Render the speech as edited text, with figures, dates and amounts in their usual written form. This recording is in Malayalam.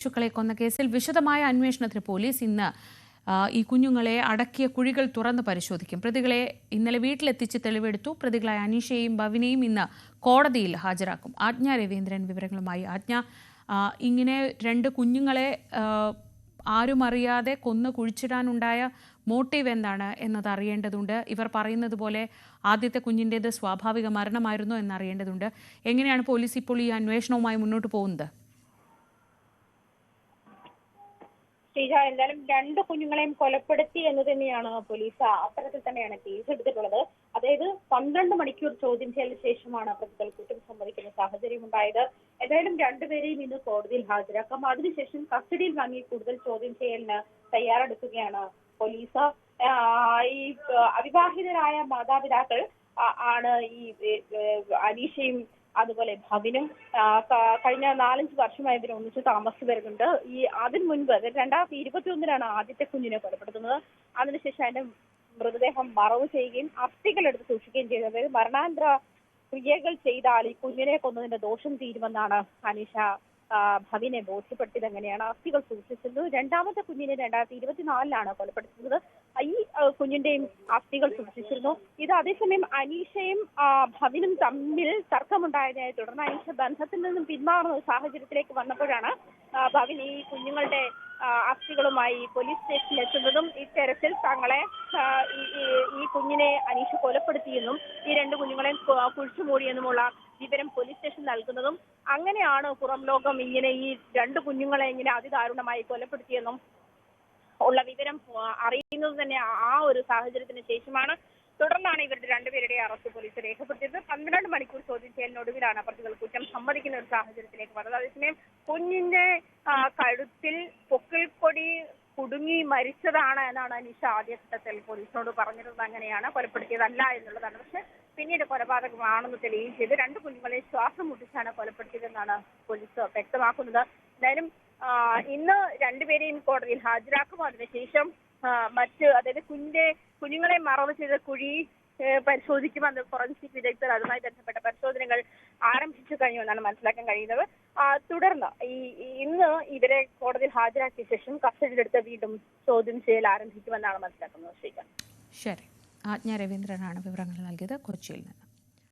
ശിശുക്കളെ കൊന്ന കേസിൽ വിശദമായ അന്വേഷണത്തിന് പോലീസ് ഇന്ന് ഈ കുഞ്ഞുങ്ങളെ അടക്കിയ കുഴികൾ തുറന്ന് പരിശോധിക്കും. പ്രതികളെ ഇന്നലെ വീട്ടിലെത്തിച്ച് തെളിവെടുത്തു. പ്രതികളായ അനീഷയെയും ഭവിനെയും ഇന്ന് കോടതിയിൽ ഹാജരാക്കും. ആജ്ഞ രവീന്ദ്രൻ വിവരങ്ങളുമായി. ആജ്ഞ, ഇങ്ങനെ രണ്ട് കുഞ്ഞുങ്ങളെ ആരും അറിയാതെ കൊന്നു കുഴിച്ചിടാനുണ്ടായ മോട്ടീവ് എന്താണ് എന്നത് അറിയേണ്ടതുണ്ട്. ഇവർ പറയുന്നത് പോലെ ആദ്യത്തെ കുഞ്ഞിൻ്റേത് സ്വാഭാവിക മരണമായിരുന്നു എന്നറിയേണ്ടതുണ്ട്. എങ്ങനെയാണ് പോലീസ് ഇപ്പോൾ ഈ അന്വേഷണവുമായി മുന്നോട്ട് പോകുന്നത്? ശ്രീജ, എന്തായാലും രണ്ട് കുഞ്ഞുങ്ങളെയും കൊലപ്പെടുത്തി എന്ന് തന്നെയാണ് പോലീസ് അത്തരത്തിൽ തന്നെയാണ് കേസ് എടുത്തിട്ടുള്ളത്. അതായത് 12 മണിക്കൂർ ചോദ്യം ചെയ്യലിന് ശേഷമാണ് പ്രതികൾ കുറ്റം സമ്മതിക്കുന്ന സാഹചര്യം ഉണ്ടായത്. എന്തായാലും രണ്ടുപേരെയും ഇന്ന് കോടതിയിൽ ഹാജരാക്കാം. അതിനുശേഷം കസ്റ്റഡിയിൽ വാങ്ങി കൂടുതൽ ചോദ്യം ചെയ്യലിന് തയ്യാറെടുക്കുകയാണ് പോലീസ്. ഈ അവിവാഹിതരായ മാതാപിതാക്കൾ ആണ് ഈ അനീഷയും അതുപോലെ ഭവിനും. കഴിഞ്ഞ 4-5 വർഷമായി ഇവർ ഒന്നിച്ച് താമസിച്ചു വരുന്നുണ്ട്. അതിനു മുൻപ് 2021 ആദ്യത്തെ കുഞ്ഞിനെ കൊലപ്പെടുത്തുന്നത്. അതിനുശേഷം അതിന്റെ മൃതദേഹം മറവ് ചെയ്യുകയും അസ്ഥികൾ എടുത്ത് സൂക്ഷിക്കുകയും ചെയ്തത്. അതായത് മരണാനന്തര ക്രിയകൾ ചെയ്താൽ ഈ കുഞ്ഞിനെ കൊന്നതിന്റെ ദോഷം തീരുമെന്നാണ് അനീഷ ഭവിനെ ബോധ്യപ്പെടുത്തിയത്. എങ്ങനെയാണ് അസ്ഥികൾ സൂക്ഷിച്ചത്. രണ്ടാമത്തെ കുഞ്ഞിനെ 2024 കൊലപ്പെടുത്തുന്നത്. ഈ കുഞ്ഞിന്റെയും അസ്ഥികൾ സൂക്ഷിച്ചിരുന്നു. ഇത് അതേസമയം അനീഷയും ഭവിനും തമ്മിൽ തർക്കമുണ്ടായതിനെ തുടർന്ന് അനീഷ ബന്ധത്തിൽ നിന്നും പിന്മാറുന്ന സാഹചര്യത്തിലേക്ക് വന്നപ്പോഴാണ് ഭവിൻ ഈ കുഞ്ഞുങ്ങളുടെ അസ്ഥികളുമായി പോലീസ് സ്റ്റേഷനിൽ എത്തുന്നതും ഇത്തരത്തിൽ തങ്ങളെ ഈ കുഞ്ഞിനെ അനീഷ കൊലപ്പെടുത്തിയെന്നും ഈ രണ്ട് കുഞ്ഞുങ്ങളെ കുഴിച്ചു മൂടിയെന്നുമുള്ള വിവരം പോലീസ് സ്റ്റേഷൻ നൽകുന്നതും. അങ്ങനെയാണ് പുറം ലോകം ഇങ്ങനെ ഈ രണ്ട് കുഞ്ഞുങ്ങളെ ഇങ്ങനെ അതിദാരുണമായി കൊലപ്പെടുത്തിയെന്നും ഉള്ള വിവരം അറിയുന്നത് തന്നെ ആ ഒരു സാഹചര്യത്തിന് ശേഷമാണ്. തുടർന്നാണ് ഇവരുടെ രണ്ടുപേരുടെ അറസ്റ്റ് പോലീസ് രേഖപ്പെടുത്തിയത്. 12 മണിക്കൂർ ചോദ്യം ചെയ്യലിനൊടുവിലാണ് പ്രതികൾ കുറ്റം സമ്മതിക്കുന്ന ഒരു സാഹചര്യത്തിലേക്ക് വന്നത്. അതേസമയം കുഞ്ഞിന്റെ കഴുത്തിൽ പൊക്കിൾക്കൊടി കുടുങ്ങി മരിച്ചതാണ് എന്നാണ് അനീഷ ആദ്യഘട്ടത്തിൽ പോലീസിനോട് പറഞ്ഞിരുന്നത്. അങ്ങനെയാണ്, കൊലപ്പെടുത്തിയതല്ല എന്നുള്ളതാണ്. പക്ഷെ പിന്നീട് കൊലപാതകമാണെന്ന് തെളിയുകയും ചെയ്ത് രണ്ട് കുഞ്ഞുങ്ങളെ ശ്വാസം മുട്ടിച്ചാണ് കൊലപ്പെടുത്തിയതെന്നാണ് പോലീസ് വ്യക്തമാക്കുന്നത്. എന്തായാലും ഇന്ന് രണ്ടുപേരെയും കോടതിയിൽ ഹാജരാക്കും. അതിനുശേഷം അതായത് കുഞ്ഞുങ്ങളെ മറവ് ചെയ്ത കുഴി പരിശോധിക്കും. അത് ഫോറൻസിക് വിദഗ്ധർ അതുമായി ബന്ധപ്പെട്ട പരിശോധനകൾ ആരംഭിച്ചു കഴിഞ്ഞു എന്നാണ് മനസ്സിലാക്കാൻ കഴിയുന്നത്. തുടർന്ന് ഇന്ന് ഇവരെ കോടതിയിൽ ഹാജരാക്കിയ ശേഷം കസ്റ്റഡിയിലെടുത്ത് വീണ്ടും ചോദ്യം ചെയ്യൽ ആരംഭിക്കുമെന്നാണ് മനസ്സിലാക്കുന്നത്. ശരി, ആജ്ഞ രവീന്ദ്രനാണ് വിവരങ്ങൾ നൽകിയത് കൊച്ചിയിൽ നിന്ന്.